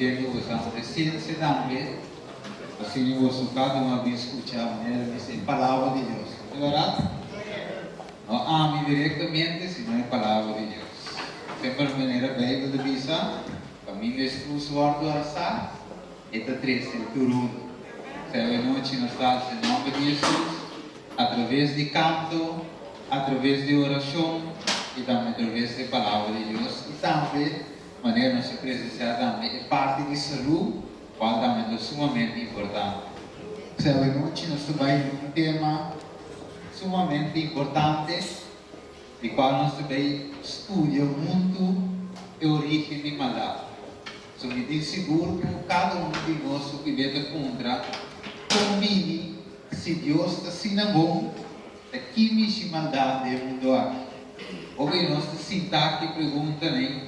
tempo usando ciência também, assim você cada uma vez escutar a maneira de ser palavra de Deus, não é verdade? Não ame diretamente, se não é palavra de Deus. Sempre de maneira bem de visa, caminho exclusivo do alçar, e da três, é tudo. Serve noite nos dados em nome de Jesus, através de canto, através de oração e também através da palavra de Deus. E também, maneira nossa presença também é parte de saúde, qual também é sumamente importante. Serve noite nós também um tema sumamente importante, de qual nós também estuda muito a origem de maldade. Sou me seguro que cada um de nós que vê contra combine se Deus está assim bom, que me maldade é mundo aqui. Ou bem nós sinta que pergunta nem,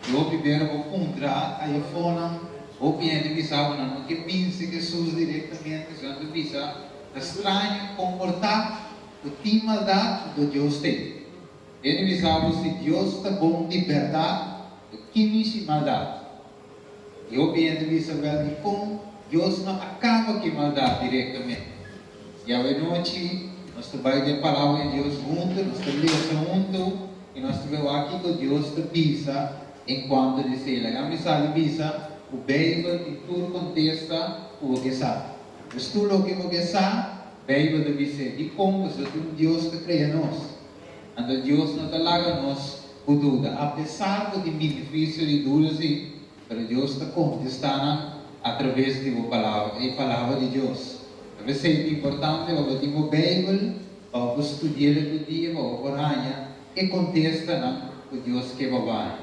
eu viver contra a iPhone, ou bem de visar não que pense que Jesus diretamente já de visar estranho comportar o que maldade do Deus tem. Ele visava se Deus está bom de verdade, que me maldade. Eu bem de visar de como Deus não acaba com maldade diretamente. E à noite, nós trabalhamos a palavra de Deus juntos, nós trabalhamos juntos, e nós trabalhamos aqui com Deus de pisa, enquanto diz a mensagem pisa, o Bíblia em todo contexto, o que sabe. Mas tudo o que sabe, a Bíblia deve dizer, de como Deus que cria nós. Então Deus não está lá com nós, por dúvida, apesar do benefício de dúvidas, mas Deus está contestando através da palavra, a palavra de Deus. Talvez seja importante, vamos ter a Bíblia, vamos estudar o dia, vamos orar, e contesta o Deus que vai.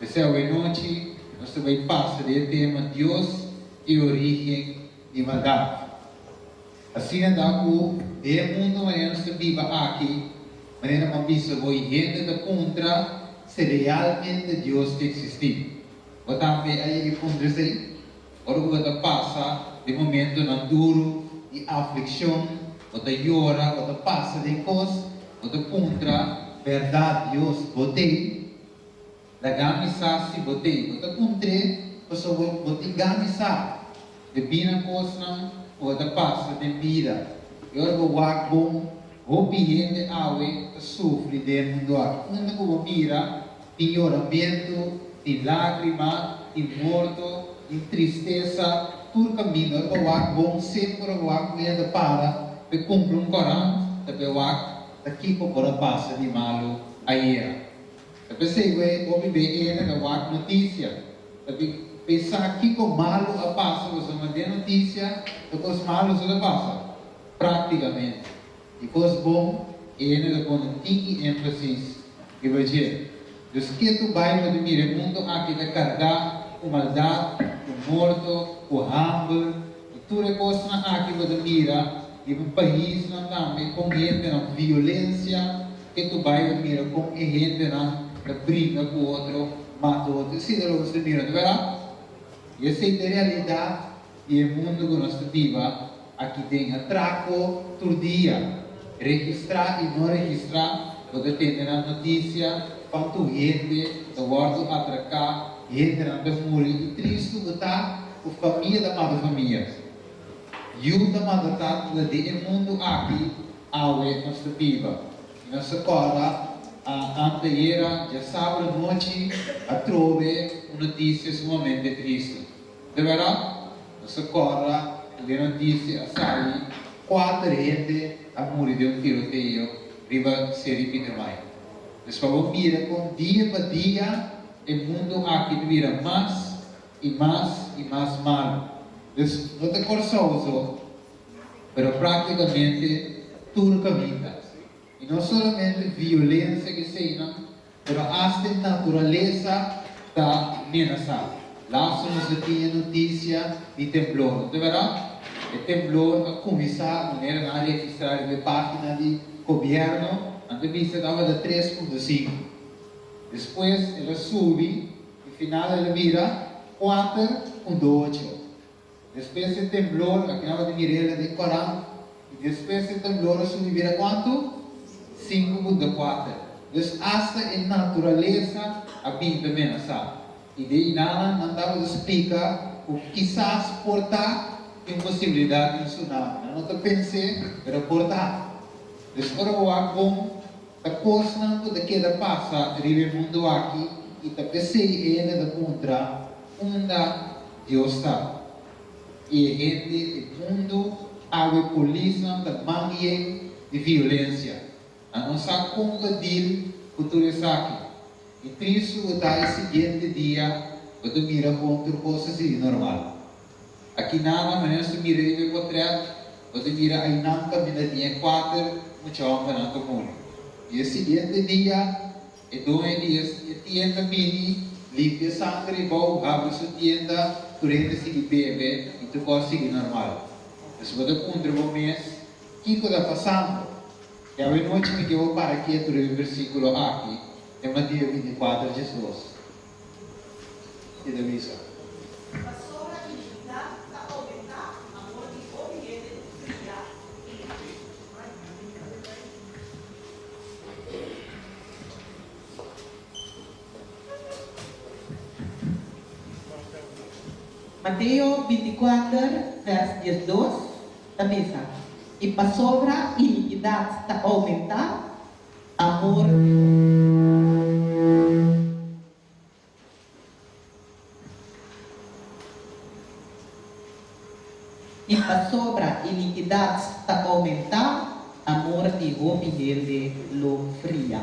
Essa é a noite, nós também passamos do tema Deus e origem de maldade. Assim, andamos o mundo, mas nós vivemos aqui, mas nós vivemos a gente da contra se realmente Deus existe. Ou também aí contra se, ou você passa de momento não duro, de aflição, ou de llora, ou de passa de coisas, ou de contra verdade Deus botei, da gamisa se botei, ou de contra, pessoa botei gamisa, de bina coisa, ou de passa de vida, e ora o wak bom, o piente awe, sofre dentro do ar, quando o mira, tem choramento, tem lágrima, tem morto, tem tristeza, todo caminho, o wak bom, sempre o wak meia para cumprir um Corão, o wak daqui para passa de malo aí. Tapi saya hobi BE na wak notícia. Tapi pensar que com malo a passa, você manda notícia, e com os malos a passa, praticamente. E com os bons, ele com um tique ênfase que vai dizer. Dos que tu vai no mundo aqui vai carregar o maldade, o morto, o hambre, e tudo é coisa aqui vai mira. E um país não também com gente na violência, que tu vai mira com gente na briga com o outro, mata o outro. Isso é o que você mira, não é verdade? E essa é a realidade e o mundo que nós vivemos. Aqui tem atraco todo dia. Registrar e não registrar, você tem na notícia, quanto gente do guarda atracar, gente não morrer. E triste que está a família da mãe da família. E o da maldade do mundo aqui, awe nós vivemos. E nós agora, anteira, já sábado noite, a trove uma notícia sumamente triste. De verdade, nós agora, a notícia sai, 4 gente a morrer de um tiroteio, riba Seri Petermai. Nós vamos mirar com dia para dia, o mundo aqui vira mais e mais e mais mal. Não te corsoso, mas praticamente tudo caminha. E não somente violência que se não, mas hasta a natureza da ameaça. Lá somos tinha notícia de temblor, de verdade? O temblor a começar a maneira a registrar a página de governo, antes vista dava de 3,5. Depois ela sube, e final ela vira 4,8. Depois do temblor, aqui na Mirela de Corão, e depois do temblor, se vira quanto? 5,4. Então, hasta a natureza, a pinta ameaçada. E de nada andava a explicar o quizás portar impossibilidade de tsunami. Não te pensei, era portar. Agora o bom, a coisa não pode queda passa, ribe mundo aqui, e te pensei ainda de contra onde Deus está. E a gente do mundo, a polícia, da manhã de violência. A não sabe como deal com tudo isso aqui. E por isso, o seguinte dia, você mira contra coisas normal. Aqui nada, mas você mira e vê portrait, você mira aí não caminha dia 4, muito homem não comum. E o seguinte dia, e 2 dias, e tienda mini, limpa sangue, bom, abre sua tienda, tu rende se bebe e tu pode seguir normal. Mas se você contra o mês, o que está passando? E a noite me deu para aqui, tu o versículo aqui. É uma dia 24 de Jesus. E da missa. Mateo 24, vers 12, da missa. E para sobra iniquidade está a aumentar, amor. E para sobra iniquidade está a aumentar, amor de roupa de lo fria.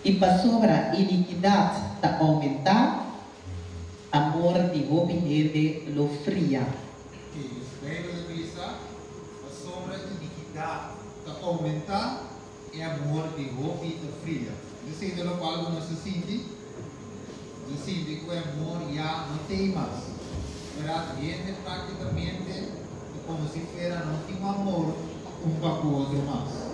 E para sobra iniquidade está a aumentar, amor de roupa de lo fria. Espero da missa, a sobra iniquidade está a aumentar, é amor de roupa de fria. Você entende o qual você se sente? Você sente que o amor já não tem mais. Verá, gente praticamente é como se fosse não tem amor um para o outro mais.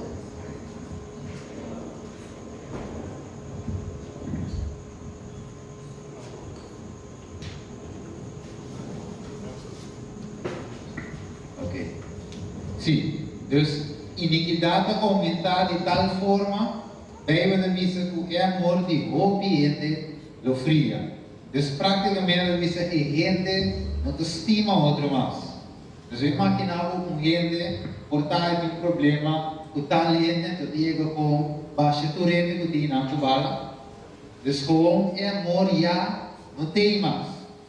Sim, Deus, iniquidade aumentar de tal forma, veio da missa que é amor de roupa e lo fria. Deus praticamente a missa é gente não te estima outro mais. Deus imaginava com gente por tal um problema, o tal gente tu diga com baixa torrente que tem na cubala. Deus com é amor já não tem mais.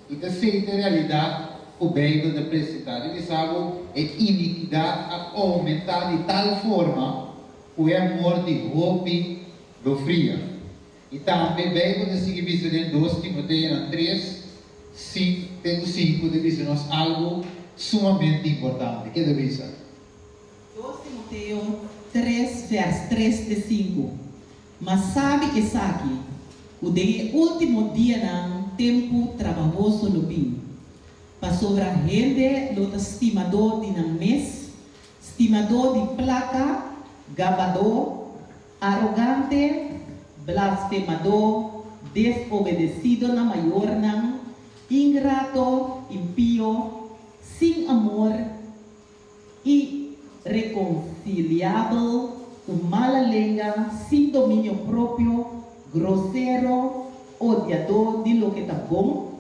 E te aceita a realidade o bem da precisar. Ele sabe é iniquidade a aumentar de tal forma o amor de roupa do fria. E também bem quando se diz em 2 Timoteo 3, 5, diz-nos algo sumamente importante. Que deve ser? 2 Timoteo 3, vers 3 de 5. Mas sabe que sabe, o de último dia não tempo trabalhoso no bem. Para sobre a gente, lo estimador de mês, estimador de placa, gabador, arrogante, blasfemador, desobedecido na maior não, ingrato, impio, sem amor, irreconciliável, com mala língua, sem domínio próprio, grosseiro, odiador de lo que está bom,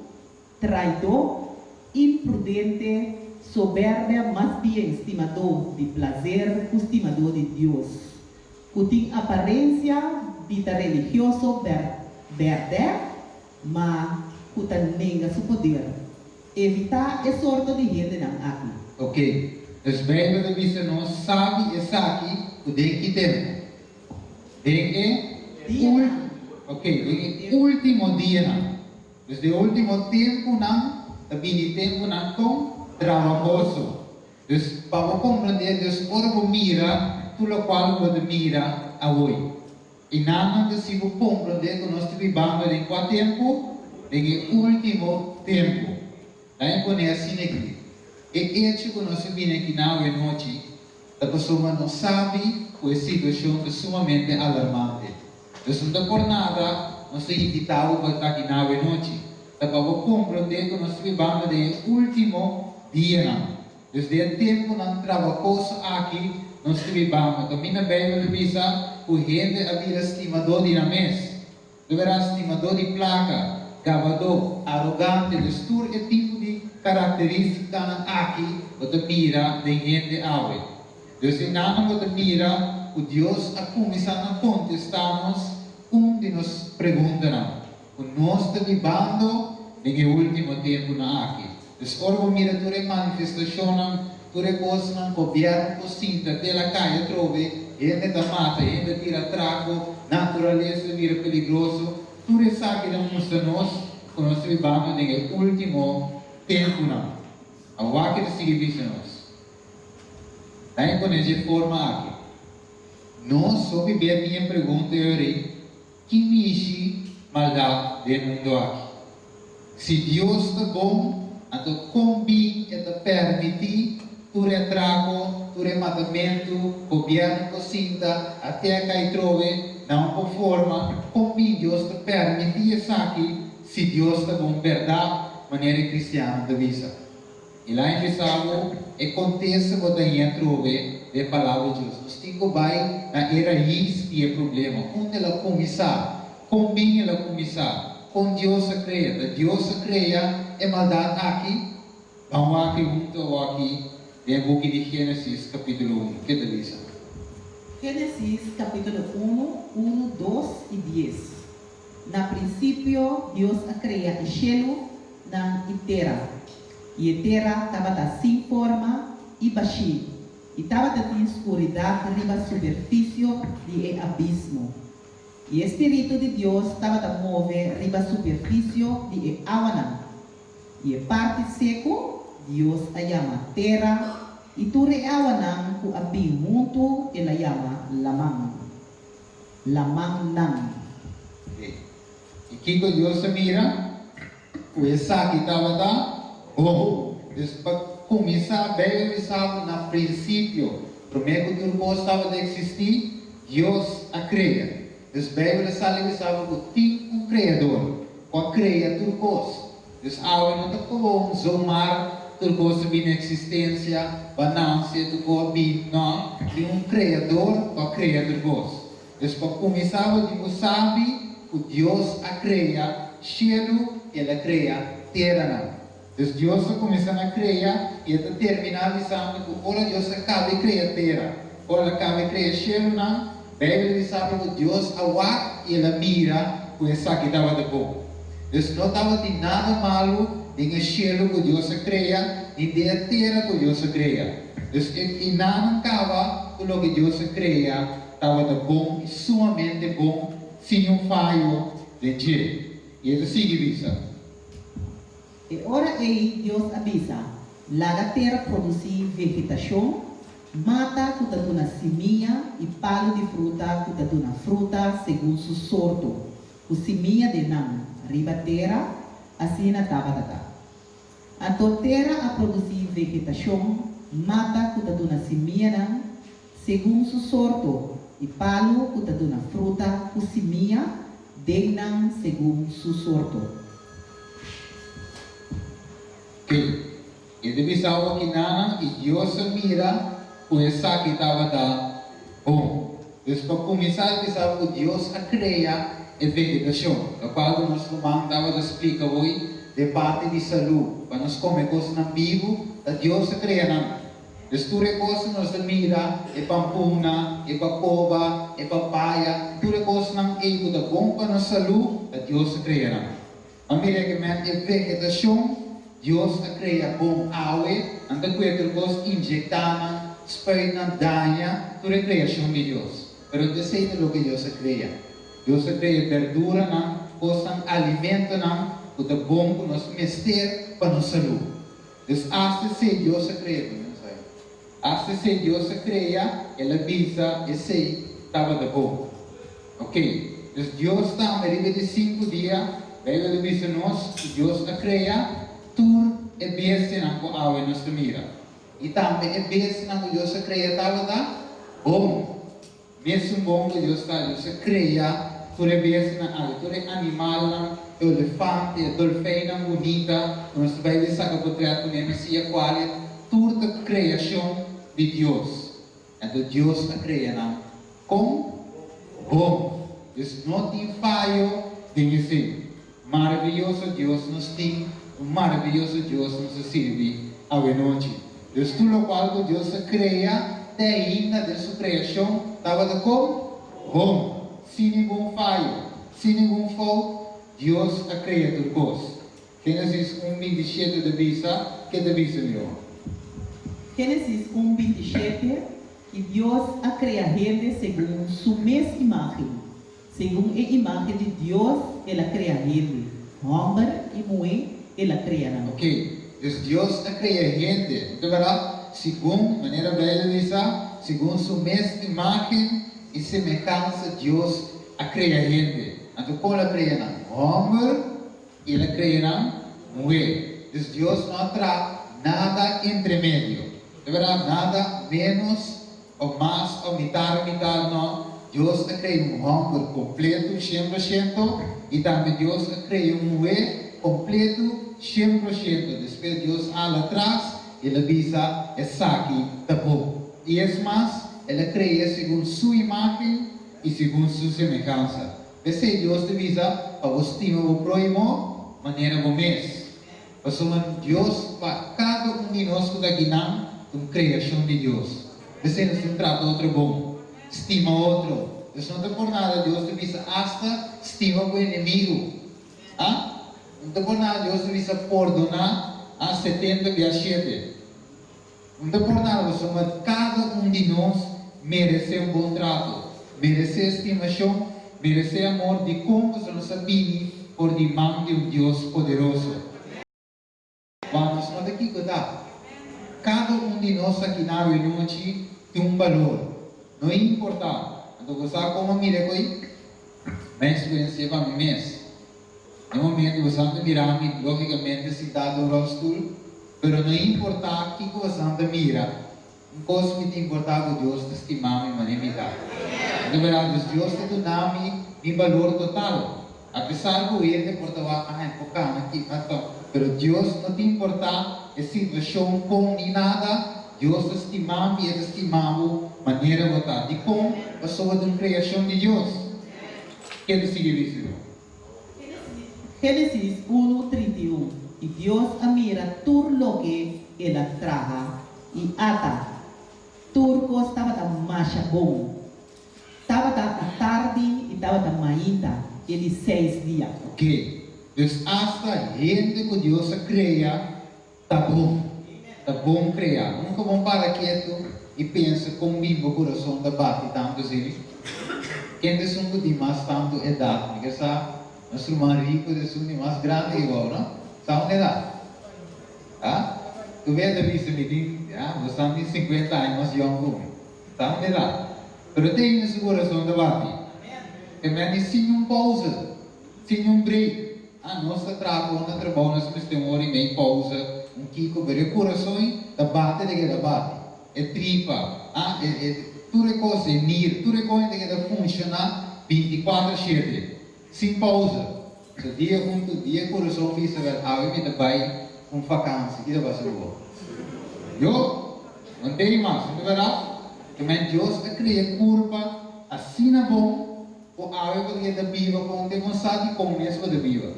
traidor, imprudente, soberbia, mas bem estimador de prazer, estimador de Deus. Que tem aparência vida religioso verdade, mas que também nega seu poder. Evitar esse sorte de gente não aqui. Ok. Os Bíblia da Bíblia não sabe esse aqui o de que tempo. De último dia não. Desde o último tempo não. Tapi tempo não com trabalhoso. Então, para compreender, Deus orgo mira, tudo qual pode mira a hoje. E nada de se compreender que nós vivamos em qual tempo? Em último tempo. Daí conhece aqui. E hecho que nós vimos aqui na noite, a pessoa não sabe que a situação é sumamente alarmante. Então, não por nada, nós somos invitados para estar aqui na noite. Para compreender que nós vivamos no último dia. Desde o tempo que trabalhamos aqui, nós vivamos. Também na Bíblia diz que o gente havia estimador de namés. Deverá estimador de placa, gabador, arrogante, destur e tipo de característica aqui, que mira de gente ave. Desde nada que mira, o Deus a começar a contestar-nos de nos perguntas. Nós estamos vivendo no último tempo na aqui. Então, ora mira toda a manifestação, toda a coisa que o governo sinta, pela caia trove, gente da mata, gente tira trago, natureza vira perigoso, tudo isso que nós vivemos no último tempo. A waque de seguir nós. Daí, quando de forma aqui, nós só viver minha pergunta é que me maldade do mundo aqui. Se Deus está bom, então como está permitir tu retrago, tu rematamento, governo que sinta, até que trove, não por forma, como Deus está permitir isso aqui, se Deus está bom, verdade, maneira cristã da vida. E lá em Bissau, acontece que daí trove a palavra de Deus. Nós temos que vai na raiz e o problema. Onde ela começar, como ela começar, com Deus a cria. Deus a cria é maldade aqui. Vamos aqui junto aqui, no book de Gênesis capítulo 1. Que diz? Gênesis capítulo 1, 2 e 10. Na princípio, Deus a cria o céu na terra. E a terra estava sem forma e baixinha. E estava em escuridão riba a superfície do abismo. E o Espírito de Deus estava a mover riba a superfície do água. E a parte seco, Deus a chama terra. E tudo água que habia muito, ela chama lamang. Lamang nang. E que Deus mira, o essa que estava lá, para começar bem sabe na princípio, primeiro que o estava a existir, Deus a cria. Desbeibre sabe que tem um criador, com cria tudo coisa. Então, a não está como zomar tudo coisa bem na existência, banância tudo coisa bem, não, tem um criador com cria tudo coisa. Então, para começar, digo sabe que Deus a cria, céu ele cria terra. Então, Deus começa a criar e até terminar dizendo que ora Deus acaba de criar terra, ora acaba de criar céu, não? Bíblia diz que Deus awa e ela mira com essa que estava de bom. Então, não estava de nada malo em o céu que Deus cria e de a terra que Deus cria. Então, e nada acaba com o que Deus cria, estava de bom, sumamente bom, sem falho de jeito. E ele sigue dizendo. E ora aí Deus avisa, lá a terra produzir vegetação, mata que está dando seminha e palo de fruta que está dando fruta segundo seu sorto. O seminha de não, riba terra, assim na tabata. A terra a produzir vegetação, mata que está dando seminha não, segundo seu sorto, e palo que está dando fruta, o seminha de não segundo seu sorto. E deve saber que nada e Deus mira com essa que estava da bom. Então, para começar, que sabe que Deus a criar a vegetação. O qual nós vamos a explicar hoje de parte de saúde. Para nós comer coisas na Bíblia, Deus a cria nada. Então, tudo coisas nós mira, é pampuna, é papoba, é papaya, tudo coisas não é que é bom para nossa saúde, Deus a cria nada. A mira que é vegetação, Deus a cria bom awe, anda com aquele coisa injectada, spuitando, danha, toda a criação de Deus. Pero de sei do que Deus a cria. Deus a cria verdura, não, coisa alimento, não, que é bom para nós mestre para nossa saúde. Então, hasta se Deus a cria, hasta se Deus a cria, ela visa e sei estava de bom. Ok? Então, Deus está a nível de 5 dias, Bíblia diz nós que Deus a cria, tur é bem na com a nós mira. E também é bem na que Deus a cria estava da bom. Mesmo bom que Deus está, Deus a cria tu ves na água, tu animal, o elefante, a dolfina bonita, nós vai ver saca portreado com a qual é toda a criação de Deus. Então Deus está criando com bom. Deus não tem falho, tem que ser maravilhoso Deus nos tem, maravilhoso Deus nos serve a noite. Deus tudo o qual Deus cria, até ainda de sua criação, estava com bom, sem nenhum falho, sem nenhum fault. Deus a cria tudo coisa. Gênesis 1:27 de visa, que de visa meu? Gênesis 1:27, que Deus a cria gente segundo sua mesma imagem. Segundo a imagem de Deus, Ele cria gente. Homem e mulher, Ele cria. Ok, Deus a cria gente. Então, verdade? Segundo maneira bela de dizer, segundo sua mesma imagem e semelhança, Deus a cria gente. Então, como Ele cria homem, Ele cria mulher. Deus não traz nada entre meio. De verdade, nada menos ou mais ou metade, não. Deus cria homem completo, 100%, e também Deus cria mulher completo, 100%. Depois Deus lá atrás, Ele avisa essa aqui tá bom. E é mais, Ele cria segundo sua imagem e segundo sua semelhança. Esse Deus avisa para você estimar o próximo, maneira como mês. Deus, para cada de nós que está aqui, uma criação de Deus. Esse não se trata de outro bom, estima outro. Deus não está por nada, Deus avisa hasta estima o inimigo. Não está por nada, Deus avisa perdonar a 70/7. Não está por nada, cada de nós merece bom trato, merece estimação, merece amor de como nós sabemos por de mão de Deus poderoso. Vamos não daqui que dá. Cada de nós aqui na noite tem valor. Não importa. Então você como mira coi, mas experiência para mim mesmo. No momento você anda mirando, logicamente sentado no rosto, mas não importa que você anda mira. Não coisa que importa que Deus te estima e manifesta. De verdade, Deus te dá mi valor total. Apesar que ele portava a aqui, mas Deus não te importa a situação com nem nada. Deus te estima e te estima maneira botar. De como a pessoa de criação de Deus. Que decide isso? Gênesis 1:31. E Deus mira tudo o que Ele traga e ata. Tudo estava mais bom. Estava a tarde e estava a manhã. Ele 6 dias. Ok. Deus hasta gente que Deus cria, tá bom. Tá bom criar. Nunca vamos parar quieto e pensa comigo o coração da bate tanto assim. Quem desce de mais tanto idade, porque sabe, nosso irmão rico desce de mais grande igual, não? Sabe idade? Tu vês a vista me diz, você tem 50 anos mais jovem que eu. Sabe idade? Mas tem nesse coração da bate. Que me sem pausa, sem break. Nossa trabalho, nós temos uma hora e meia pausa. Kiko beri coração da bate de que da bate é tripa tudo é coisa é nir tudo é coisa que da funcionar 24/7 sem pausa so dia junto dia coração visa ver ave me da bai com vacância que da vai ser bom eu não tem mais não verdade que men Deus a cria curva assim na bom o ave porque da viva com demonstrar de começo da viva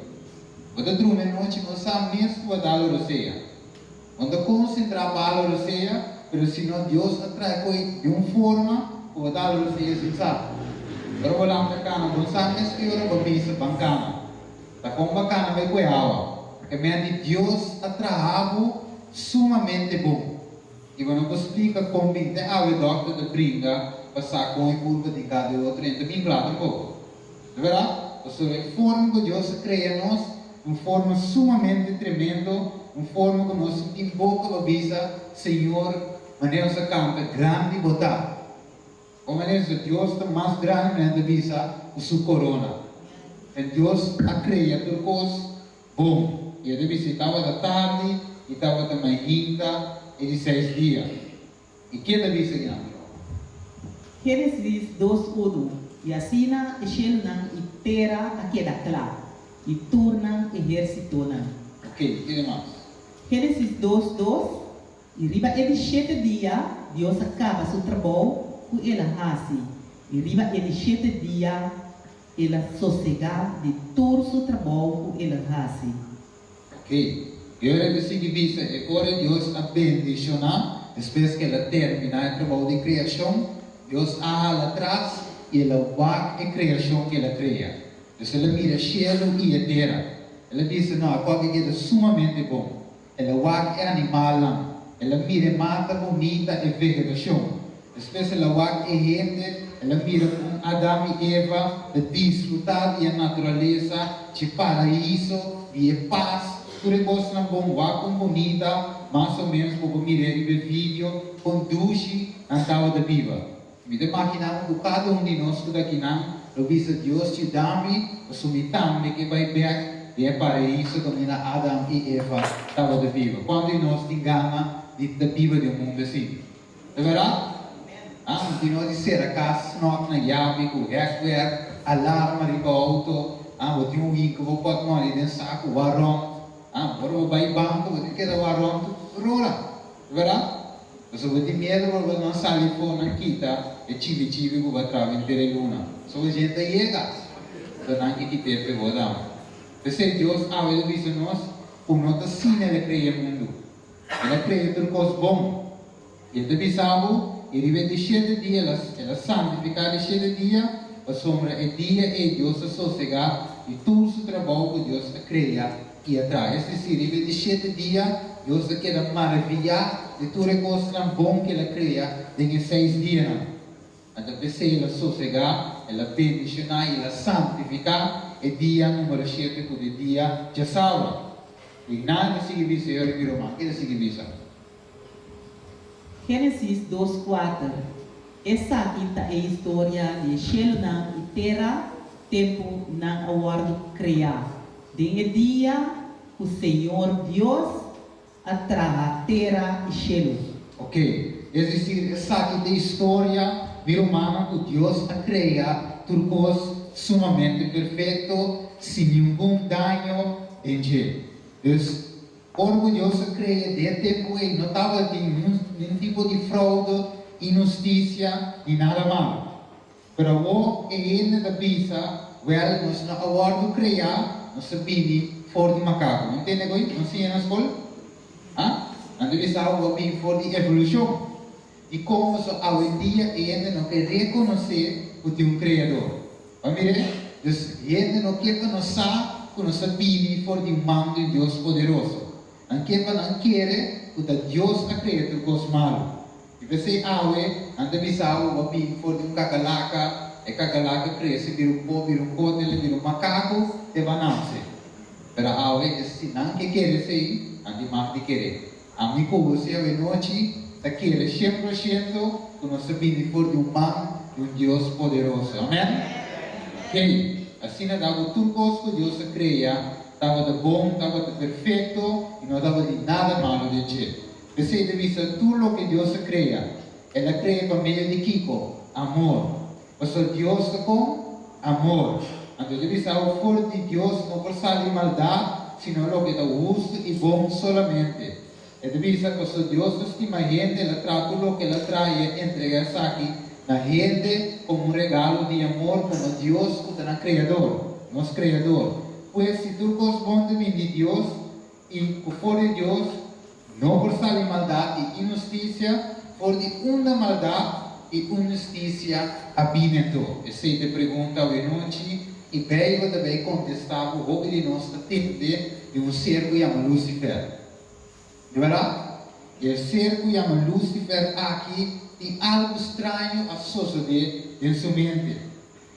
o da drume noite não sabe mesmo o da roseia quando concentrar para a roseia, mas se não Deus atrai de uma forma, o da roseia se sabe. Pero wala ang cana, kung saan mas kayo babisa bangkama. Takong bacana may kuyawa. Kaya Deus atrahavo sumamente bom. E quando eu explico como bem de ave doctor de brinca, passar com a curva de cada outro, então bem claro um pouco. De verdade? Ou seja, a forma que Deus cria nós, uma forma sumamente tremenda, uma forma que nós sentimos boca babisa, Senhor, maneira que canta, grande e botar. Ou maneira que Deus está mais grande na babisa, o sua corona. E Deus a cria tudo coisa bom. E a babisa estava da tarde, e estava da manhã, e de 6 dias. E que babisa ganhou? Gênesis 2:1. E assim na Shell na e terra a queda clara. E torna exército na. Ok, que mais? Gênesis 2:2. E riba ele 7 dias, Deus acaba seu trabalho com ela assim. E riba ele 7 dias, ela sossegar de todo seu trabalho com ela assim. Ok. Agora de seguir agora Deus abençoa, depois que ela termina o trabalho de criação, Deus lá atrás e ela vai a criação que ela cria. Então ela mira o céu e a terra. Ela diz, não, qualquer coisa é sumamente bom. Ela vai animal, ela mira mata bonita e vegetação. Depois ela vai a gente, ela mira com Adão e Eva de desfrutar da natureza, de paraíso, de paz. Tudo coisa não bom, vai bonita, mais ou menos como mirar o vídeo, conduz a tal da viva. Me dá máquina que cada de nós que daqui não, eu vejo Deus te dá-me, assumitamos que vai ver de paraíso como Adão e Eva tal da viva. Quando nós engana da viva do mundo assim, é verdade? Não nós dizer a casa não na chave, com hardware, alarma de auto, vou ter que vou pôr no ali dentro saco, varão. Baru vai banco, você quer dar ronto, rola, verdade? Você vai ter medo, você não sabe por na quita, e chive que vai travar inteira luna. Só a gente chega, então não que ter pe vodam. Você Deus a ele diz nós, o nota sina ele cria mundo, ele cria tudo coisa bom. Ele bisavo, ele vem de 7 dias, ela santificar de 7 dias, a sombra é dia e Deus a sossegar e todo o trabalho que Deus cria. E atrás, se ribe de 7 dias, Deus quer maravilhar de toda coisa bom que ela cria em 6 dias. Então, ela sossegar, ela bendicionar, ela santificar, e dia número 7 que é o dia de sábado. E nada se visa, eu repito mais, que se visa. Gênesis 2:4. Essa aqui é a história de Shelnan e terra, tempo na aguardo criar. De dia, o Senhor Deus atrás a terra e céu. Ok, existe essa aqui de história humana que Deus a criar tudo coisa sumamente perfeito, sem nenhum dano em gente. Deus, quando Deus a cria de tempo aí, não estava nenhum tipo de fraude, injustiça e nada mal. Pero o ainda da bisa, nós não aguardo criar nós sabemos for de macaco, entende agora? Não sei na escola? Ando bisa o bem for de evolução. E como só hoje em dia ainda não quer reconhecer o teu criador. Vamos ver? Então, ainda não quer conhecer que nós sabemos for de mão de Deus poderoso. Não quer que Deus a criatura coisa malo. E você hoje ando bisa o bem for de cacalaca. E cacalaca cresce, vira um cotel, vira macaco, e vai nascer. Pero agora, se não quer ser, ande mais de querer. A mim com você, a noite, está querendo 100% que nós sabemos for de mão de Deus poderoso. Amém? Ok? Assim, dava tudo coisa que Deus cria, estava de bom, estava de perfeito, e não dava de nada malo de jeito. Você deve ver tudo o que Deus cria. Ela cria por meio de Kiko, amor. Pastor Deus com amor. Então, deve ser o for de Deus não por sair maldade, sino lo que é justo e bom solamente. E deve ser Pastor Deus estima a gente, ela trata o que ela traz entrega aqui na gente como regalo de amor, como Deus que está no Criador, nosso Criador. Pois se tudo coisa bom vem de Deus e o for de Deus, não por sair maldade e injustiça, for de uma maldade e injustiça abinetou. Essa é a pergunta hoje noite e veio também contestar o hobby de nós de um ser que chama Lucifer. De verdade? E o ser que chama Lucifer aqui tem algo estranho a suceder em sua mente.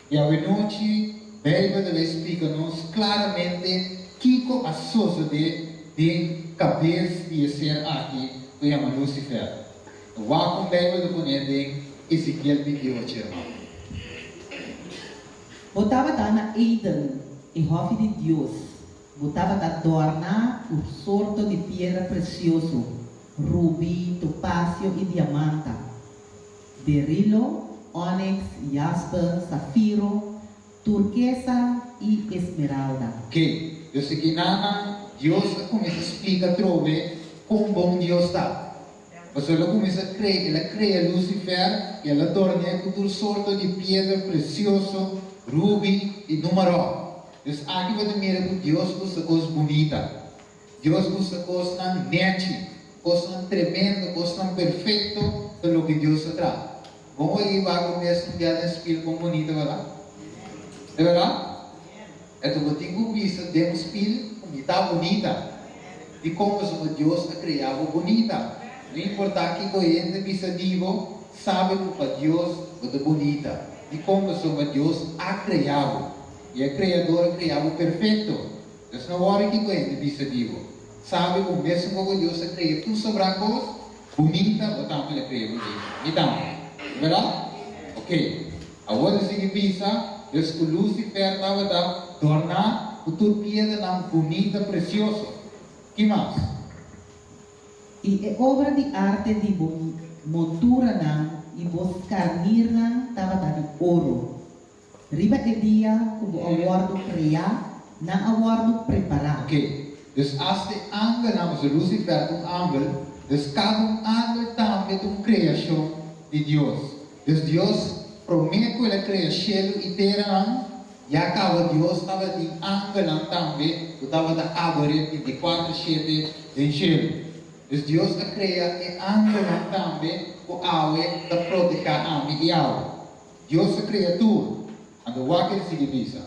E hoje noite veio também explicar-nos claramente o que a suceder de cabeça de ser aqui que chama Lucifer. Vamos veio de poner Ezequiel 28, irmão. Botava na Eden, e hofe de Deus. Botava da adornar o sorto de pedra precioso, rubi, topázio e diamante. Berilo, onyx, jasper, zafiro, turquesa e esmeralda. Ok, então aqui Deus começa a explicar trove quão bom Deus está. Mas ela começa a crer, ela cria Lucifer e ela torna com todo sorte de pedra precioso, rubi e número. Então aqui você mira que Deus usa coisas bonitas. Deus usa coisas nete, coisas tremendas, coisas perfeitas pelo que Deus traz. Vamos aí, vai começar um dia de espírito com bonito, verdade? É verdade? Então, eu tenho visto de um espírito como está bonita. E como Deus a criado bonita. Não importa que o ente visitivo sabe que Deus é bonita. E como Deus a criado. E a criador criado perfeito. Então, não hora que o ente visitivo sabe que mesmo que Deus a criado tudo sobre a coisa bonita, ou também a criado bonita. Então, verdade? Ok. Agora, se que pensa, Deus que Lucifer estava a tornar o turquesa tão bonita, precioso. Que mais? E a obra de arte de montura e boscarnir estava de ouro. Riba e dia como awardo criar, na awardo preparar. Ok. Dus als de angel namens Lucifer um angel, dus cada angel também uma criação de Deus. Dus Deus promete a criação e terra, e acaba Deus estava de angel também, que estava a abrir de 4/7 em cielo. Dus Deus a cria e angel também, o awe da proteger a mim e awe. Deus a cria tudo. And o que significa?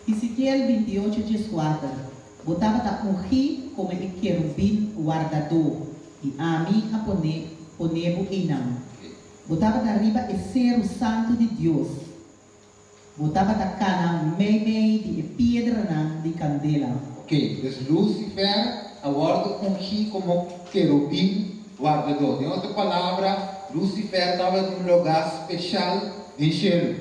Ezequiel 28:4. Botava da ungir como e querubim guardador, e a mim a ponebo inam. Botava da riba e ser o santo de Deus. Botava da cana meio de pedra de candela. Ok, dus Lucifer agora ungir como querubim guardador. De outra palavra, Lucifer estava em um lugar especial em cielo.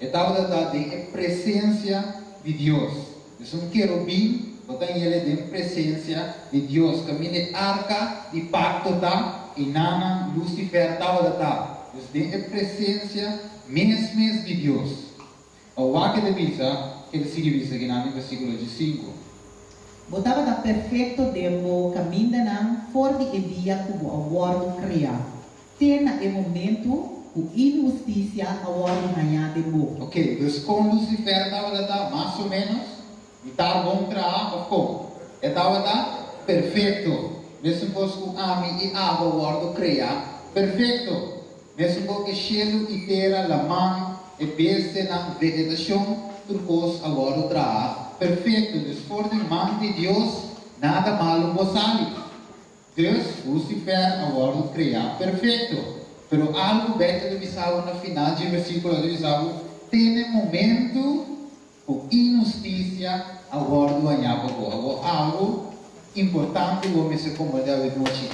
Estava em presença de Deus. Dus querubim, botar ele em presença de Deus. Caminha arca de pacto da e nana Lucifer estava da. Dus em presença mesmo de Deus. O que devisa, que ele significa aqui no versículo 5. Botava da perfeito demo caminho fora de dia como awardo criar. Ter na momento o injustiça awardo ganhar demo. Ok, dus com Lucifer estava da mais ou menos, e estava bom trabalho, como? Estava da perfeito. Mesmo que a mim e a awardo criar, perfeito. Mesmo que cielo e terra, la mão e beste na vegetação, tudo awardo trabalho. Perfeito, después de mão de Deus, nada malo sale. Deus, Lucifer, agora criar perfeito. Pero algo beto de visado no final do versículo de visado, tem momento o injustiça agora do anhapa. Agora algo importante vou me se acomodar de noite.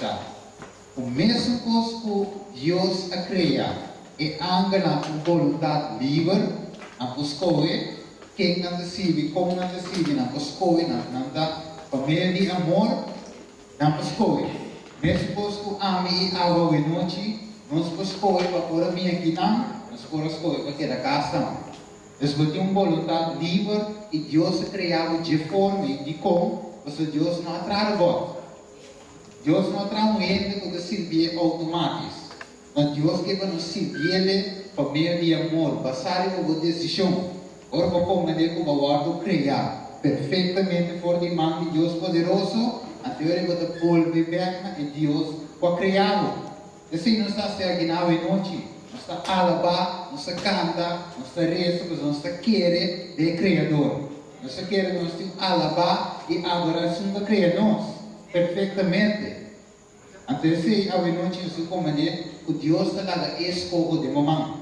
O mesmo que Deus a criar e anga com vontade livre, a escolher. Quem não decide, como não decide, não escolhe, não dá família de amor, não escolhe. Mesmo que ame e água de noite, não escolhe para pôr a minha aqui, não escolhe para ter a casa. Después de uma vontade livre e Deus criava de forma e de como, porque Deus não atrai God. Deus não atrai um ente que servir automático. Mas Deus quer nos servir família de amor, passar uma decisão. Ora, como é que o guardo criar perfeitamente fora de mão de Deus poderoso, a teoria do polvo e berna e Deus foi criado. Assim, não está se aguinado em noite, não está alabar, não está canta, não está reza, mas não está querer de Criador. Não está querer nós alabar e adoração do Criador perfeitamente. Então, assim, a noite, como é que Deus está dando escolha de momento.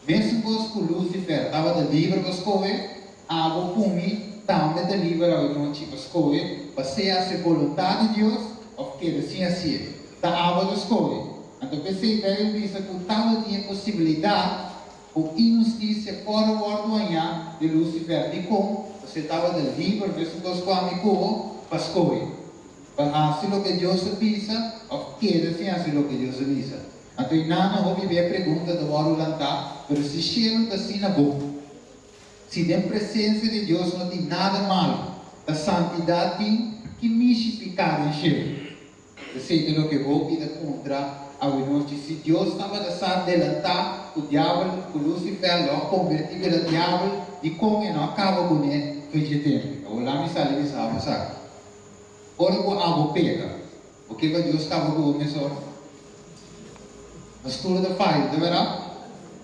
Mesmo que o Lucifer estava livre para escolher, a água pumi também está livre para noite para escolher, para ser a vontade de Deus, ou que assim, da água de escolher. Então, pensei que ele disse que estava tinha possibilidade, o injustiça fora o ordenha de Lucifer, de como você estava livre, mesmo que o amigo, para escolher. Para assim o que Deus pensa, ou que assim o que Deus pensa. Então, não houve a pergunta do Warulanta, mas se cheiro está assim na boca. Se tem presença de Deus, não tem nada mal. A santidade tem que mistificar em cheiro. Eu sei que o que vou pedir contra a noite. Se Deus estava a adelantar, o diabo, o Lucifer, lo convertiu o diabo, e como não acaba com ele, vegetariano. O lá me sale de sábado, sabe? Ora, com água pega. O que Deus estava com o mesmo? Mistura de fire, de verdade?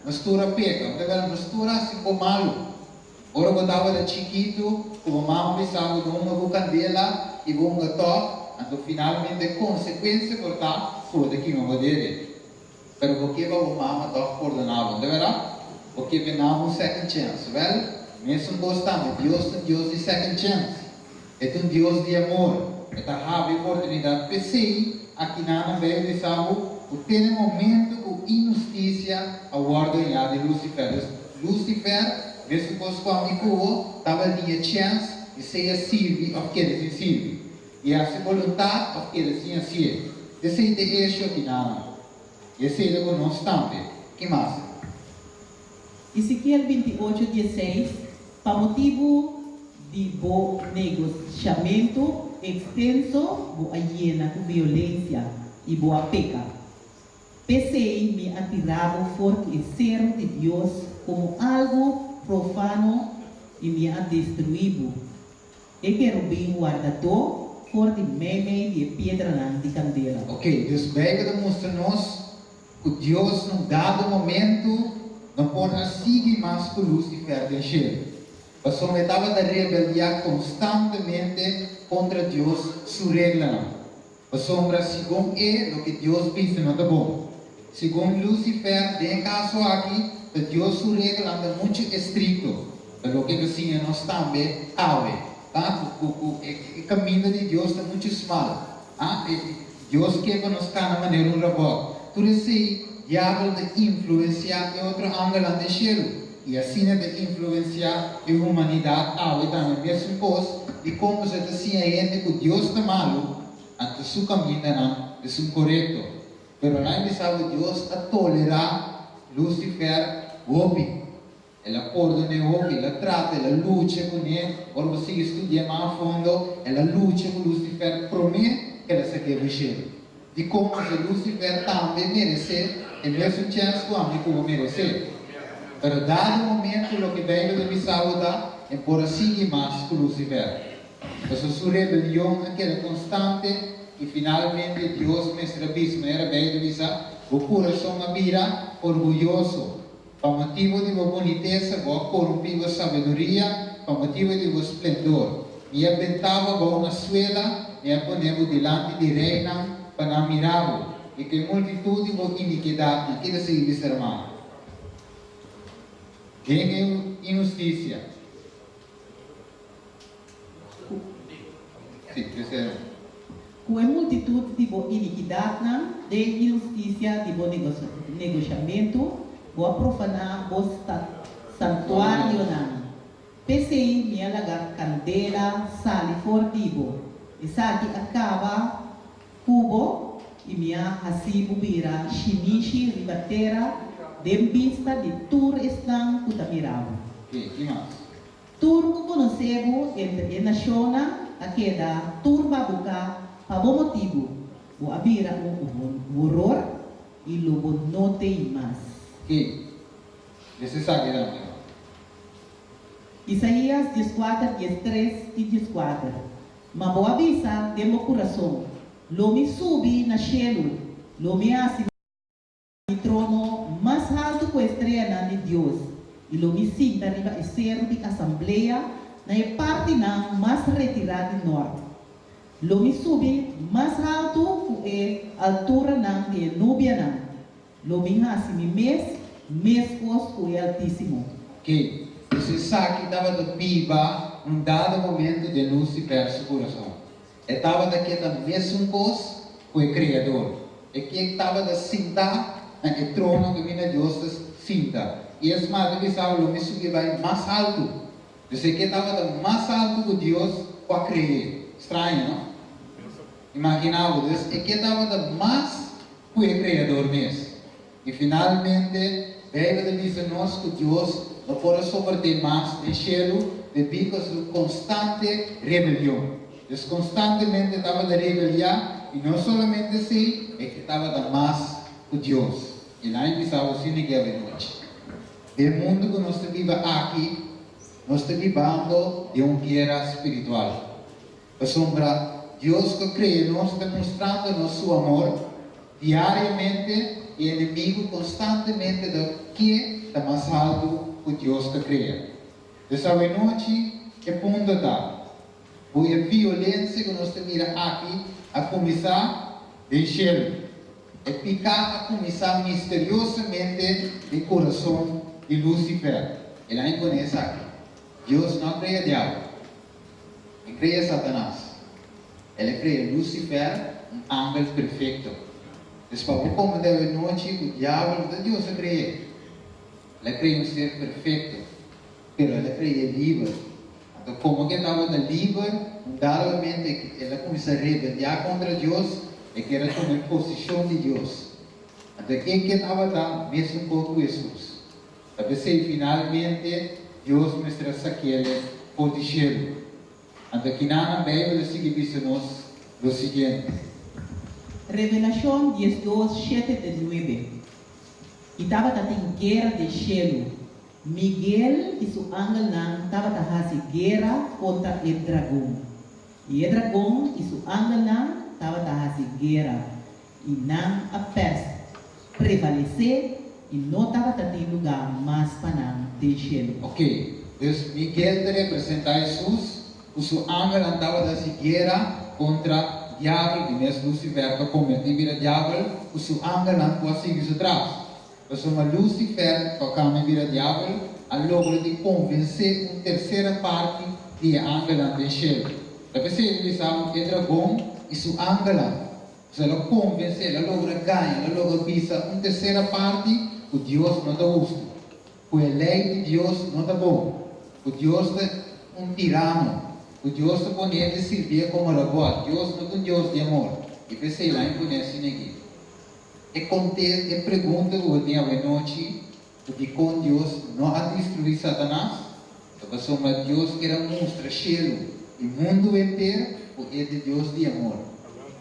Mistura pega, de verdade? Mistura assim com malo. Ora, quando estava chiquito, como mamãe pensava que uma candela e um gato, então finalmente a consequência por estar fora daqui não vai ter. Mas porque o mamãe está ordenado, de verdade? Porque venamos second chance, well? Mesmo gostamos, Deus é um Deus de second chance. É um Deus de amor. É a oportunidade. Pensei, aqui na veio de salvo, o ter momento com injustiça a ordem de Lucifer. Lucifer, mesmo com o amigo, estava de chance de ser servir, ou querer ser servir. E a sua vontade, ou querer ser servir. Esse é o eixo aqui na. Esse é o nosso tempo. Que mais? Ezequiel 28:16, para motivo de bom negociamento extenso, boa hiena com violência e boa peca. Pensei me atirava forte e ser de Deus como algo profano e me a destruído. E quero bem guardador forte meme de pedra de candela. Ok, Deus veio demonstra-nos que Deus, num dado momento, não pode seguir mais com Lucifer de encher. A sombra estava a rebeliar constantemente contra Deus, sua regra não. A sombra, segundo o que Deus pensa, não está bom. Segundo Lucifer, tem caso aqui, que Deus, sua regra anda muito estrito. Pelo que assim, nós também, o caminho de Deus está muito mal. Deus quer nos cada maneira um rabot. Tudo isso, diabo de influenciar em outro ângulo de cheiro. E assim é de influenciar a humanidade e também mesmo coisa. E como se assim a gente que Deus está malo, então seu caminho não é correto. Mas lá ele sabe Deus a tolerar Lucifer, hobby. Ela acorda ne hobby, ela trata, ela luta com ele. Ora você estuda mais a fundo, ela luta com Lucifer, promete que ela se quer cheiro. De como se Lucifer também merece, e mesmo chance que o amigo merece. Pero dado o momento, o que veio de minha saúde, é por seguir mais com Lucifer. Mas a sua rebelião era constante, e finalmente Deus me estrabismo era bem de mim, o coração vira orgulhoso. Para motivo de uma boniteza, boa corrompida sabedoria, para motivo de um esplendor. Me aventava com uma suela, me aponeva delante de reina, para mirar, e que multitude de iniquidade, que se diz irmão. Quem é injustiça? Sim, terceiro. Com a multitude de iniquidade, de injustiça, de bom negociamento, vou profanar o santuário. Pensei me alagar candela, sale fortivo. E sabe acaba cubo e minha hasibo vira chinichi ribatera de vista de tur estão kutamiravo. Que mais? Tur ko conhecebo entre naciona aquela tur babuka para bom motivo. O abira o horror e logo não tem mais. Que? Esse sabe não? Isaías 14, 13 e 14. Mas boa avisa de meu coração. Lo me subi na cielo, lo me hace mi trono mais alto que a estrela de Deus. E lo me sinta arriba e ser de assembleia na parte mais retirada do norte. Lo me subi mais alto que a altura de Núbia. Lo me hace mi mescos com o Altíssimo. Que? Você sabe que estava de viva num dado momento de Lucifer seu coração. Estava daquela mesma coisa com o Criador. E que estava de sentar no trono que vinha Deus sinta. E as madres pensavam, o mesmo que vai mais alto. Você que estava mais alto que Deus para criar. Estranho, não? Imaginava Deus. E que estava mais com o Criador mesmo. Y finalmente, Bíblia diz-nos que Deus não pode soportar mais do cielo devido a sua constante rebelião. Deus constantemente estava a rebeliar e não somente assim, é que estava a mais com Deus. E lá empiezava assim naquela noite. O mundo que nós vivemos aqui, nós estamos vivendo de uma guerra espiritual. A sombra, Deus que criou nós está mostrando nosso amor diariamente e o inimigo constantemente do que está mais alto que Deus que criou. Essa noite é ponto da. Foi a violência que nós temos aqui a começar do céu. É picar a começar misteriosamente do coração de Lúcifer. Ele não conhece aqui. Deus não cria diabo. Ele cria Satanás. Ele cria Lúcifer, um ángel perfeito. Depois, como deve noite, o diabo de Deus cria. Ele cria um ser perfeito. Mas ele cria livre. Então, como que estava livre, undoubtedamente ele começou a rebeliar contra Deus e que era tomar posição de Deus. Então, quem que estava lá, mesmo um pouco Jesus. Talvez finalmente Deus mostrou aquele poder. Então, que na Bíblia se diz-nos o seguinte. Revelación 12:7-9. Y estaba en guerra de cielo. Miguel y su ángel estaban haciendo guerra contra el dragón. Y el dragón y su ángel estaban haciendo guerra. Y nan a prevalecer y no estaba en lugar más para del cielo. Ok, então Miguel representa Jesus, o seu ángel andava a guerra contra o diabo, e mesmo Lucifer para combater o diabo, o seu ángel não pode seguir atrás. Então, Lucifer para combater o diabo, a logra de convencer uma terceira parte de ángel do céu. Depois ele sabe que o dragão e seu ángel, se ela convencer, ela logra ganhar, ela logra pisar uma terceira parte, o Deus não está justo. O lei de Deus não está bom. O Deus é um tirano. O Deus está ponendo servir como rabot. Deus não é um Deus de amor. E pensei lá em conhecer aqui. E contei, e pergunta o dia e noite, porque com Deus não há destruir Satanás. Então, somos Deus que era mostra cheiro e mundo inteiro, o é de Deus de amor.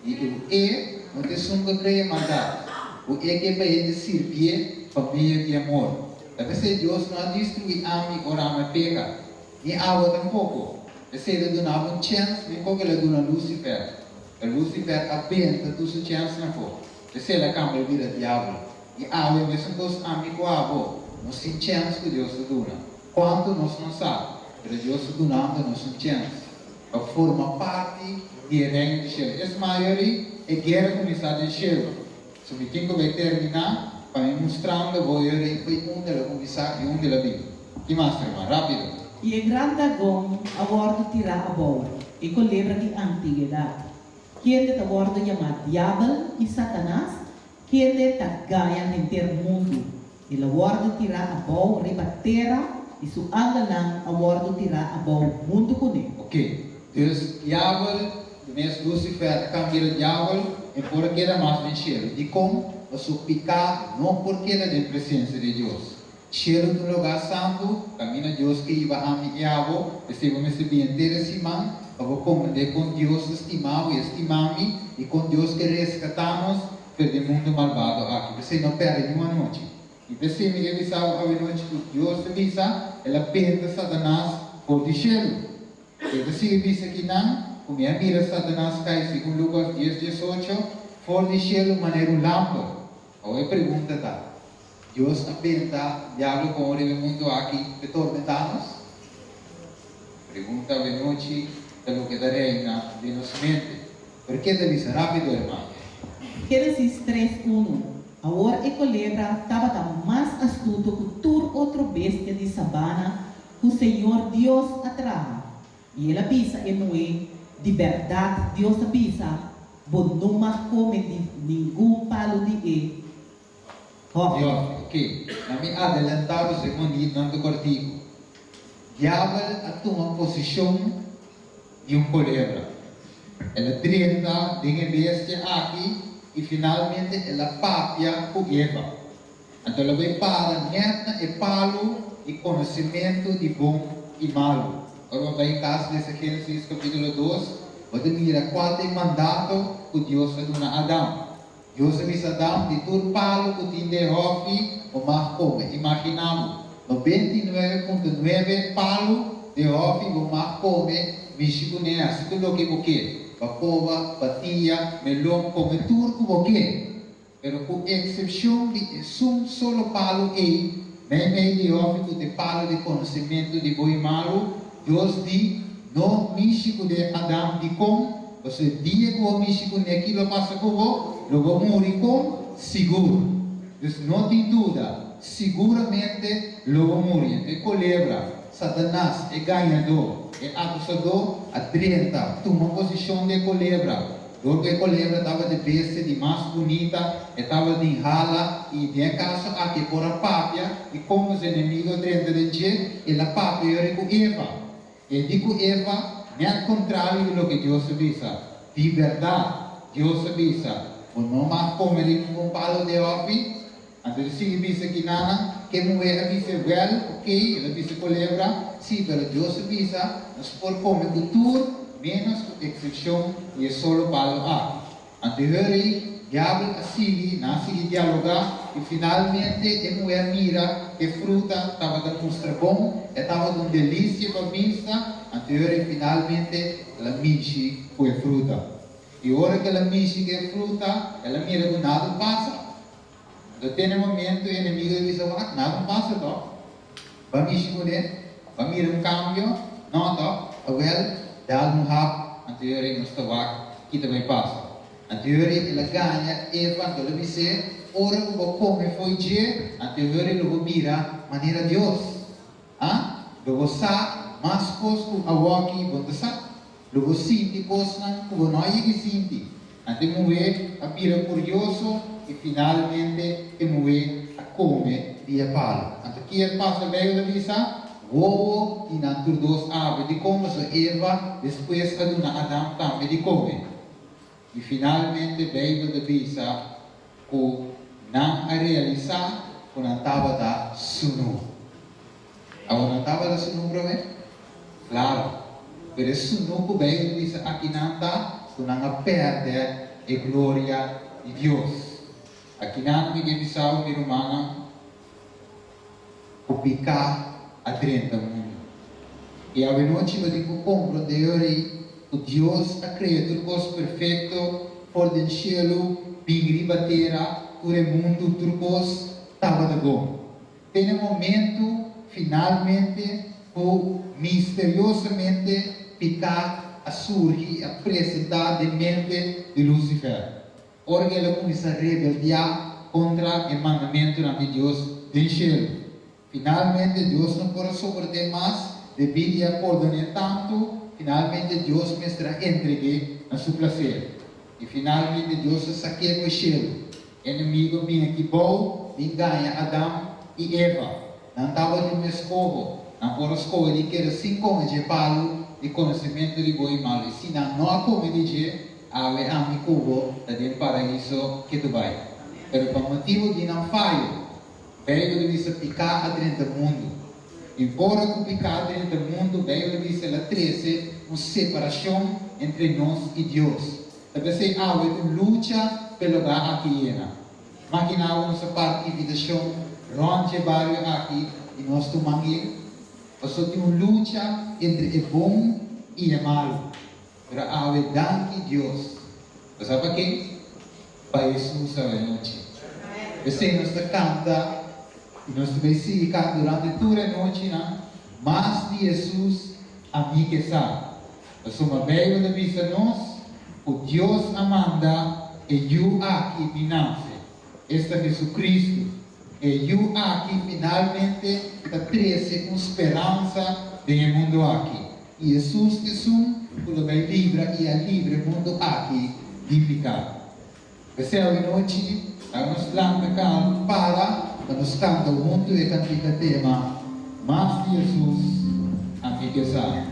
E o é, não tem sunga creia maldade. O é que vai ele servir família de amor. Deve ser Deus não destruir a mim ou a minha pega. Nem água tampouco. Deve ser ele donava chance, nem qualquer ele dona Lucifer. A Lucifer abenta tu sua chance na pô. Deve ser ele câmara vira diabo. E água é mesmo dos amigos água. Nós sem chance que Deus te dona. Quanto nós não sabemos. Mas Deus te donando nós sem chance. Para formar parte do reino de céu. Essa maioria é guerra começada em céu. Se me tenho que terminar. Para mostrando voy a ir onde ela começar e onde ela vive. Que mais, irmã? Rápido. E o grande dragão a bordo tira a bola e colebra de antiguidade. Que ele a bordo chamado Diabo e Satanás, que ele ganha em ter mundo. Ele a bordo tira a bola, rebatera, e su angalang a bordo tira a bola mundo com ele. Ok. Dus Diabo, mesmo Lucifer, cambia o Diabo, e por que era mais vencido. De como? O seu pecado não porque era da presença de Deus. Cheiro do lugar santo, caminho Deus que iba a mim e a vou, recebo-me se bem interessante, eu vou compreender com Deus estimado e estimar-me, e com Deus que resgatamos do mundo malvado aqui. Você não perde nenhuma noite. E você me avisava a noite que Deus avisa, ela perde Satanás por de cheiro. E você avisa que não, como é mira Satanás cai, segundo Lucas 10:18, for de cheiro maneira lâmpada. Ou a pergunta está, Deus apenta diabo com o mundo aqui de tormentados? Pergunta de noite pelo que darei na de nossa mente. Por que deve ser rápido, irmão? Gênesis 3:1. Agora a culebra estava mais astuto que toda outra bestia de sabana que o Senhor Deus atraja. E ela pisa em Noé, de verdade Deus avisa, bom não mais come de nenhum palo de e. Ok. Na minha adelantado segundo não do cortico. Diabo toma posição de um culebra. Ela tenta de bestia aqui e finalmente ela papia com Eva. Então ela vai para neta e palo e conhecimento de bom e malo. Agora vai em caso desse Gênesis capítulo 2, você mira qual é o mandato que Deus deu a Adão. Deus disse a Adão de todo palo que tem de rofi o mais come. Imaginamos, 99,9 palo de rofi o mais come, michigunea, se tudo que você papova, patia, melão, come tudo que você. Pero com exceção de um solo palo aí, nem de rofi de palo de conhecimento de bom e malo, Deus diz, não michigu de Adão de com, você dia que o michigu de aquilo passa com você, logo morre com seguro. Então não tem dúvida, seguramente logo morre. E culebra, Satanás é ganhador, é acusador, adrenta, toma posição de culebra. Porque a culebra estava de besta, de mais bonita, estava de rala, e de caso aqui por a pápia, e como os inimigos dentro de dia, e a pápia era com Eva. E digo Eva, não é contrário do que Deus avisa. De verdade, Deus avisa. Não mais comer um palo de ofi. Então, se avisa que nada, que mulher avisa well, ok, ela avisa culebra, sim, mas Deus avisa, nós por comer cultura, menos exceção, e é solo palo aqui. Então, diabo assim, nasce dialogar, e finalmente a mulher mira que fruta estava dando mostra bom, estava dando delícia para a vista, então finalmente ela mexe com a fruta. E a hora que ela mexe com a fruta, ela mira que nada passa. Então tem um momento o inimigo diz, nada passa, tá? Vai mexer com ele, vai mirar cambio, não, tá? Well, dá um rap, então não está que também passa. A teoria ela ganha, Eva, ela diz, ora que vou comer foi dia, a teoria ela vai mirar maneira de Deus. Eu vou saber mais coisas que a walkie vão saber. Eu vou sentir coisas que eu não ia sentir. Até mover a mira curioso e finalmente a mover a comer dia palo. Então que passa bem ela diz, vou e na tur dos aves de comer Eva, depois a dona Adão também de comer. E finalmente veio da visa que não a realizar quando estava da sunu. Agora estava da sunu, prove? Claro. Mas sunu que veio da visa aqui não está, que não perde a glória de Deus. Aqui não me visão de Romana, o picar a 30 mundo. E a noite eu digo, compro de hoje, o Deus a criatura coisa perfeito, por den cielo, pingriba terra, por o mundo, turcos, estava de bom. Tem um momento, finalmente, o misteriosamente picar a surgir, a apresentar de mente de Lucifer. Ora que ele começa a rebeldear contra o mandamento de Deus do cielo. Finalmente, Deus não pode suportar mais, devido a perdonar tanto. Finalmente Deus me entregue a seu prazer. E finalmente Deus saqueia o cielo. Inimigo vinha aqui bom, e ganha Adão e Eva. Não estava no escovo. Não por escovo de que era 5 anos de palo de conhecimento de bom e mal. E se não há como dizer, ave ami cubo, da del paraíso que tu vai. Pero por motivo de não falho, veio de vista picar a 30 mundo. Embora o pecado entre o mundo veio dizer a 13, uma separação entre nós e Deus. Talvez há uma luta pelo lugar aqui. Imagina nossa participação, ronde barrio aqui, e nós tomamos ele. Nós temos uma luta entre o bom e o mal. Mas há uma dança de Deus. Você sabe para quem? Para Jesus a noite. Você nos canta. E nós também se durante toda a noite, mas de Jesus, a mim que sabe. Nós somos bem da vista nós, o Deus amanda, e eu aqui financia. Este é Jesus Cristo. E eu aqui finalmente está trazendo uma esperança do mundo aqui. E Jesus é que vai livrar e é livre o mundo aqui de ficar. Essa é a noite, nós vamos para nos canta o mundo e canta o tema, mas Jesus, a mim que sabe.